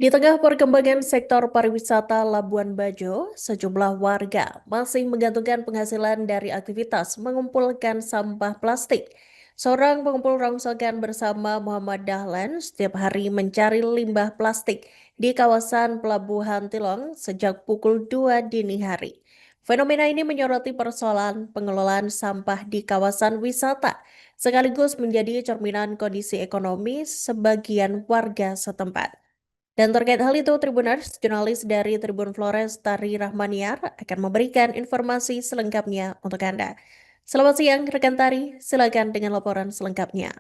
Di tengah perkembangan sektor pariwisata Labuan Bajo, sejumlah warga masih menggantungkan penghasilan dari aktivitas mengumpulkan sampah plastik. Seorang pengumpul rongsokan bersama Muhammad Dahlan setiap hari mencari limbah plastik di kawasan Pelabuhan Tilong sejak pukul 2 dini hari. Fenomena ini menyoroti persoalan pengelolaan sampah di kawasan wisata, sekaligus menjadi cerminan kondisi ekonomi sebagian warga setempat. Dan terkait hal itu, Tribuners, jurnalis dari Tribun Flores, Tari Rahmaniar, akan memberikan informasi selengkapnya untuk Anda. Selamat siang, rekan Tari. Silakan dengan laporan selengkapnya.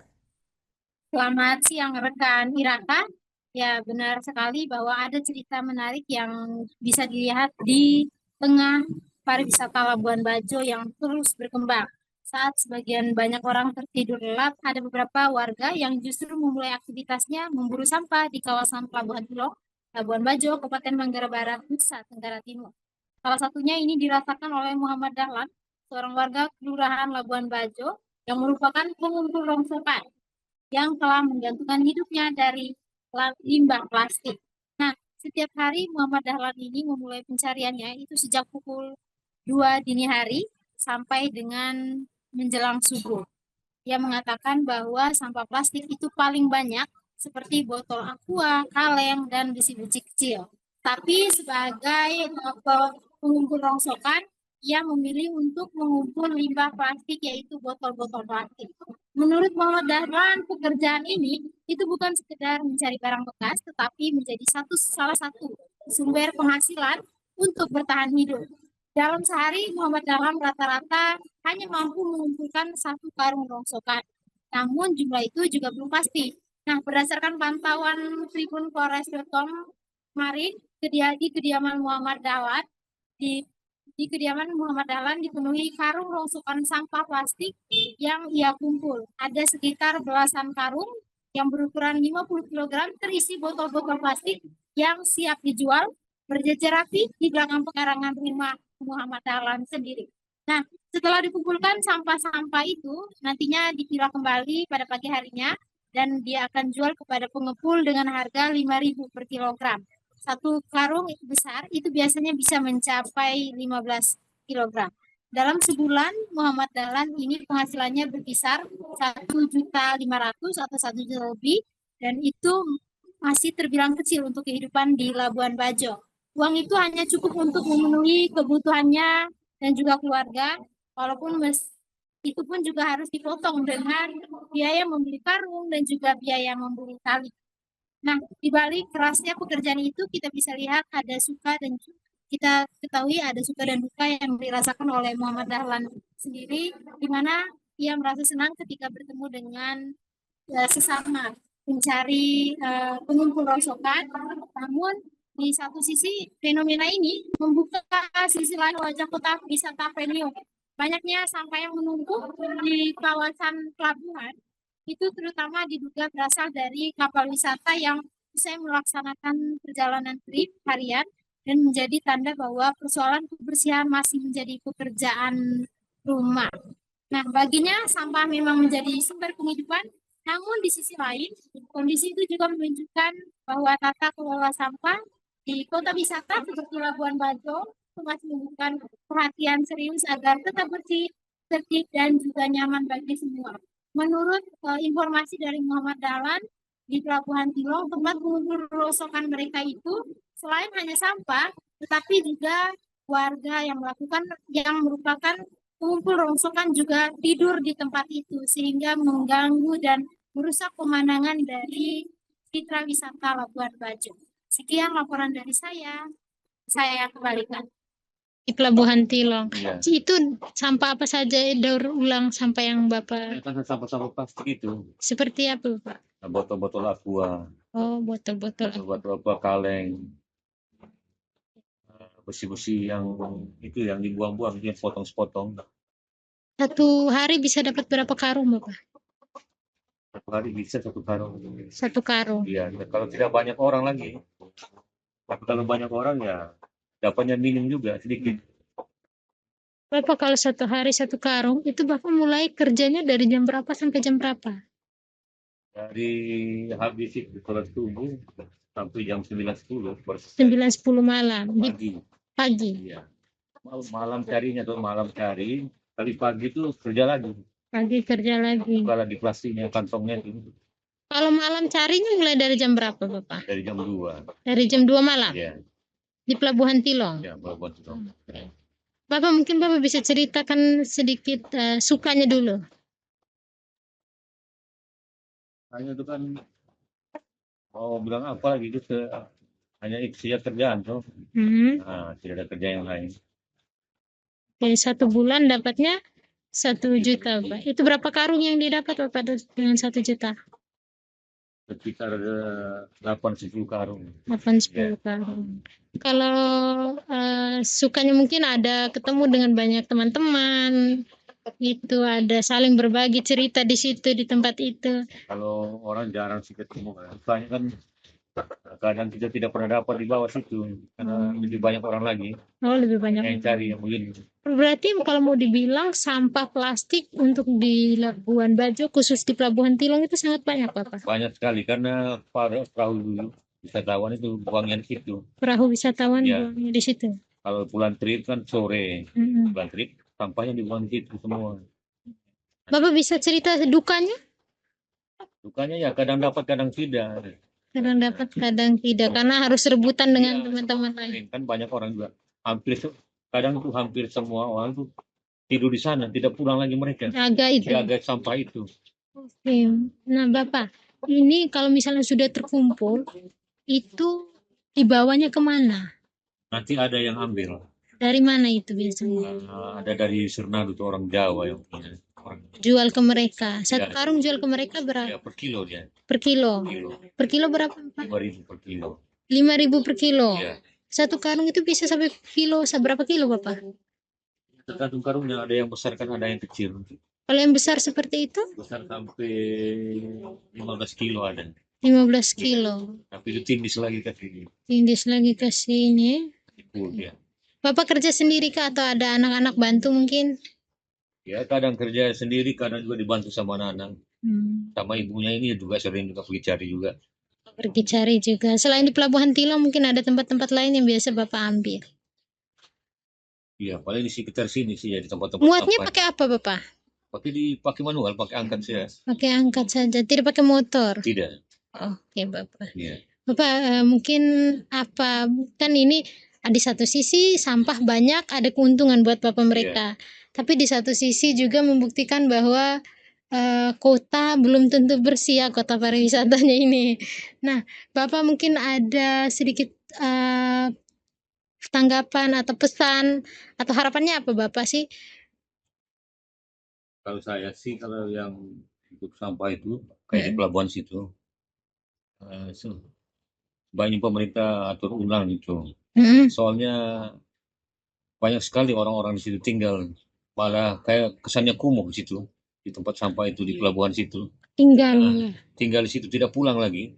Selamat siang rekan Iraka. Ya benar sekali bahwa ada cerita menarik yang bisa dilihat di tengah pariwisata Labuan Bajo yang terus berkembang. Saat sebagian banyak orang tertidur lelap, ada beberapa warga yang justru memulai aktivitasnya memburu sampah di kawasan Pelabuhan Pulau, Labuan Bajo, Kabupaten Manggarai Barat, Nusa Tenggara Timur. Salah satunya ini dirasakan oleh Muhammad Dahlan, seorang warga Kelurahan Labuan Bajo yang merupakan pengumpul rongsokan yang telah menggantungkan hidupnya dari limbah plastik. Nah, setiap hari Muhammad Dahlan ini memulai pencariannya itu sejak pukul 2 dini hari sampai dengan menjelang subuh. Ia mengatakan bahwa sampah plastik itu paling banyak seperti botol aqua, kaleng, dan besi-besi kecil. Tapi sebagai pengumpul rongsokan, ia memilih untuk mengumpul limbah plastik yaitu botol-botol plastik. Menurut Muhammad Dahlan, pekerjaan ini itu bukan sekedar mencari barang bekas, tetapi menjadi salah satu sumber penghasilan untuk bertahan hidup. Dalam sehari, Muhammad Dahlan rata-rata hanya mampu mengumpulkan satu karung rongsokan. Namun jumlah itu juga belum pasti. Nah, berdasarkan pantauan Tribun Polres.com kemarin, di kediaman Muhammad Dahlan, di di kediaman Muhammad Dahlan dipenuhi karung rongsokan sampah plastik yang ia kumpul. Ada sekitar belasan karung yang berukuran 50 kg terisi botol-botol plastik yang siap dijual berjejer rapi di belakang pekarangan rumah Muhammad Dahlan sendiri. Nah, setelah dikumpulkan sampah-sampah itu nantinya dipilah kembali pada pagi harinya dan dia akan jual kepada pengepul dengan harga 5.000 per kilogram. Satu karung besar itu biasanya bisa mencapai 15 kilogram. Dalam sebulan, Muhammad Dahlan ini penghasilannya berkisar 1.500.000 atau 1 juta lebih, dan itu masih terbilang kecil untuk kehidupan di Labuan Bajo. Uang itu hanya cukup untuk memenuhi kebutuhannya dan juga keluarga, walaupun itu pun juga harus dipotong dengan biaya membeli karung dan juga biaya membeli tali. Nah, di balik kerasnya pekerjaan itu kita bisa lihat ada suka dan kita ketahui ada suka dan duka yang dirasakan oleh Muhammad Dahlan sendiri, di mana ia merasa senang ketika bertemu dengan sesama mencari pengumpul rongsokan. Namun di satu sisi fenomena ini membuka sisi lain wajah kota wisata Penyu. Banyaknya sampah yang menumpuk di kawasan pelabuhan itu terutama diduga berasal dari kapal wisata yang usai melaksanakan perjalanan trip harian dan menjadi tanda bahwa persoalan kebersihan masih menjadi pekerjaan rumah. Nah, baginya sampah memang menjadi sumber penghidupan, namun di sisi lain, kondisi itu juga menunjukkan bahwa tata kelola sampah di kota wisata seperti Labuan Bajo itu masih membutuhkan perhatian serius agar tetap bersih, tertib, dan juga nyaman bagi semua. Menurut informasi dari Muhammad Dahlan, di Pelabuhan Tilong, tempat mengumpul rosokan mereka itu selain hanya sampah, tetapi juga warga yang merupakan pengumpul rongsokan juga tidur di tempat itu sehingga mengganggu dan merusak pemandangan dari citra wisata Labuan Bajo. Sekian laporan dari saya kembalikan. Di Pelabuhan Tilong. Iya. Itu sampah apa saja daur ulang sampah yang Bapak? Kan sampah-sampah plastik itu. Seperti apa, Pak? Botol-botol aqua, Oh, botol-botol. botol-botol aqua, kaleng, besi-besi yang itu yang dibuang-buang, dia potong-sepotong. Satu hari bisa dapat berapa karung, Bapak? Satu hari bisa satu karung. Satu karung. Iya, kalau tidak banyak orang lagi. Tapi kalau banyak orang ya dapatnya minim juga sedikit. Bapak kalau satu hari satu karung, itu Bapak mulai kerjanya dari jam berapa sampai jam berapa? Dari habis itu sholat subuh sampai jam 9.10 baru selesai 9.10 malam di pagi. pagi. Iya. Malam carinya tuh malam cari. Kali pagi tuh kerja lagi. Pagi kerja lagi. Buka lagi plastiknya, kantongnya itu Kalau malam carinya mulai dari jam berapa, Bapak? dari jam 2. Dari jam 2 malam Iya, di Pelabuhan Tilong. ya Pelabuhan Tilong. Bapak mungkin Bapak bisa ceritakan sedikit sukanya dulu. Hanya itu kan mau bilang apa lagi itu hanya saja kerjaan tuh. Nah, tidak ada kerja yang lain. Jadi 1 bulan dapatnya 1 juta, Pak. Itu berapa karung yang didapat Bapak dengan 1 juta? Sekitar 8-10 karung. 8-10 karung. Kalau sukanya mungkin ada ketemu dengan banyak teman-teman, itu ada saling berbagi cerita di situ di tempat itu. Kalau orang jarang sih ketemu kan. Soalnya kan kadang kita tidak pernah dapat di bawah situ karena lebih banyak orang lagi Oh, lebih banyak. yang cari yang begini. Berarti kalau mau dibilang sampah plastik untuk di Labuan Bajo khusus di Pelabuhan Tilong itu sangat banyak, Bapak. Banyak sekali karena perahu dulu wisatawan itu buangnya di situ. Perahu wisatawan Ya. buangnya di situ. Kalau pulang trip kan sore, Mm-mm. pulang trip sampahnya dibuang di situ semua. Bapak bisa cerita dukanya? Dukanya ya kadang dapat kadang tidak. Kadang dapat, kadang tidak, karena harus rebutan dengan Iya, teman-teman lain. kan banyak orang juga kadang tuh hampir semua orang tuh tidur di sana, tidak pulang lagi mereka. Jaga itu. Jaga sampah itu. Oke. Nah, Bapak, ini kalau misalnya sudah terkumpul, itu dibawanya kemana? Nanti ada yang ambil. Dari mana itu biasanya? Ada dari Sernadu tuh orang Jawa yang punya. Jual ke mereka. 1 Iya. karung jual ke mereka berapa? Ya, per kilo dia. Per kilo. Kilo. Per kilo berapa, Pak? 5.000 per kilo. 5.000 per kilo. Ya. 1 karung itu bisa sampai kilo, berapa kilo, Bapak? Tergantung karungnya, ada yang besar kan ada yang kecil. Kalau yang besar seperti itu, Besar sampai 15 kilo ada. 15 kilo. Tapi itu tindis lagi ke sini. Tindis lagi ke sini. Full dia. Bapak kerja sendiri kah atau ada anak-anak bantu mungkin? Ya kadang kerja sendiri, kadang juga dibantu sama anak-anak. Hmm. Sama ibunya ini juga sering juga pergi cari juga. Pergi cari juga. Selain di Pelabuhan Tilong mungkin ada tempat-tempat lain yang biasa Bapak ambil. Iya, paling di sekitar sini sih ya, di tempat-tempat Muatnya sampah. pakai apa, Bapak? Pakai manual, pakai angkat saja. Pakai angkat saja, tidak pakai motor. Tidak. Oke, Bapak. Iya. Bapak mungkin apa kan ini di satu sisi sampah banyak, ada keuntungan buat Bapak mereka. Tapi di satu sisi juga membuktikan bahwa kota belum tentu bersih ya, kota pariwisatanya ini. Nah, Bapak mungkin ada sedikit tanggapan atau pesan atau harapannya apa Bapak sih? Kalau saya sih, kalau yang untuk sampah itu, kayak di pelabuhan situ, banyak pemerintah atur ulang itu. Soalnya banyak sekali orang-orang di situ tinggal, malah kayak kesannya kumuh di situ, di tempat sampah itu, di pelabuhan situ. Tinggal di situ, tidak pulang lagi.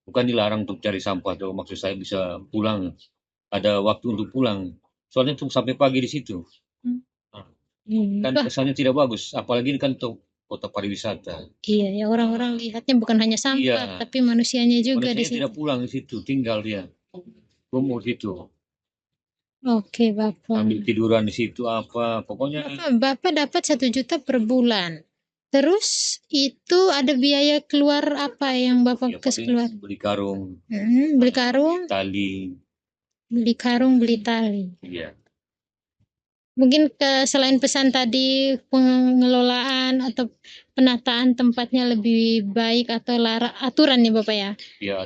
Bukan dilarang untuk cari sampah, tuh maksud saya bisa pulang, ada waktu untuk pulang. Soalnya tuh sampai pagi di situ. Kan kesannya tidak bagus, apalagi ini kan tuh kota pariwisata. Iya, ya orang-orang lihatnya bukan hanya sampah, tapi manusianya juga di situ. Tidak pulang di situ, tinggal dia. Kumuh situ. Oke, Bapak. Ambil tiduran di situ apa, pokoknya. Bapak dapat 1 juta per bulan. Terus itu ada biaya keluar apa yang Bapak keluar? Beli karung. Beli karung. Tali. Beli karung, beli tali. Iya. Mungkin selain pesan tadi pengelolaan atau penataan tempatnya lebih baik atau aturan ya Bapak ya? Iya.